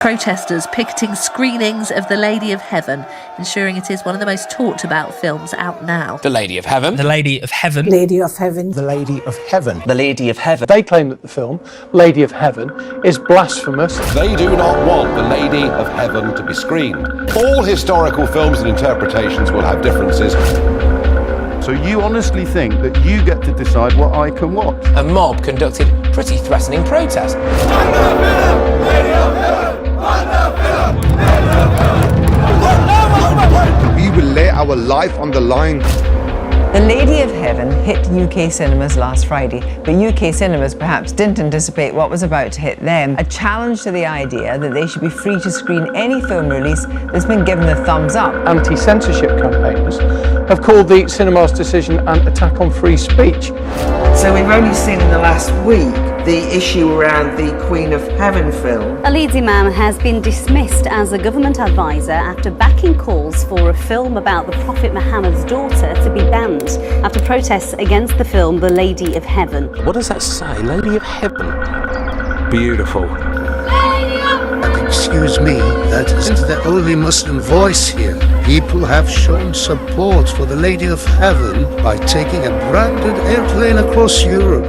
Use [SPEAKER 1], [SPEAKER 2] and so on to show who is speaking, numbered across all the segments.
[SPEAKER 1] Protesters picketing screenings of The Lady of Heaven, ensuring it is one of the most talked about films out now.
[SPEAKER 2] The Lady of Heaven.
[SPEAKER 3] The Lady of Heaven.
[SPEAKER 4] Lady of Heaven.
[SPEAKER 5] The Lady of Heaven.
[SPEAKER 6] The Lady of Heaven.
[SPEAKER 7] They claim that the film, Lady of Heaven, is blasphemous.
[SPEAKER 8] They do not want The Lady of Heaven to be screened. All historical films and interpretations will have differences.
[SPEAKER 9] So you honestly think that you get to decide what I can watch?
[SPEAKER 2] A mob conducted pretty threatening protest.
[SPEAKER 9] We will lay our life on the line.
[SPEAKER 10] The Lady of Heaven hit UK cinemas last Friday, but UK cinemas perhaps didn't anticipate what was about to hit them. A challenge to the idea that they should be free to screen any film release that's been given the thumbs up.
[SPEAKER 7] Anti-censorship campaigners have called the cinema's decision an attack on free speech.
[SPEAKER 11] So we've only seen in the last week the issue around the Queen of Heaven film.
[SPEAKER 12] A Leeds imam has been dismissed as a government advisor after backing calls for a film about the Prophet Muhammad's daughter to be banned after protests against the film The Lady of Heaven.
[SPEAKER 6] What does that say? Lady of Heaven. Beautiful.
[SPEAKER 13] Excuse me, that isn't the only Muslim voice here. People have shown support for the Lady of Heaven by taking a branded airplane across Europe.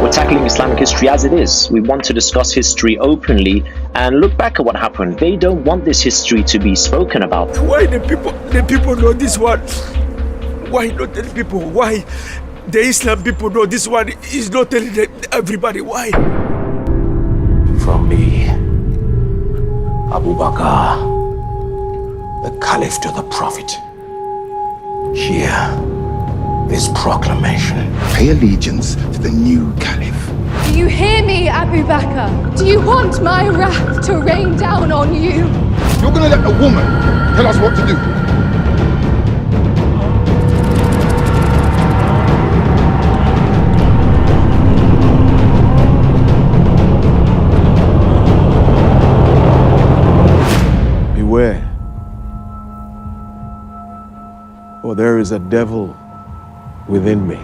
[SPEAKER 14] We're tackling Islamic history as it is. We want to discuss history openly and look back at what happened. They don't want this history to be spoken about.
[SPEAKER 15] Why the people know this one? Why not tell people? Why the Islam people know this one is not telling everybody? Why?
[SPEAKER 16] From me, Abu Bakr, the Caliph to the Prophet. Here, this proclamation.
[SPEAKER 9] Pay allegiance to the new Caliph.
[SPEAKER 17] Do you hear me, Abu Bakr? Do you want my wrath to rain down on you?
[SPEAKER 9] You're going to let a woman tell us what to do? Beware, for there is a devil within me.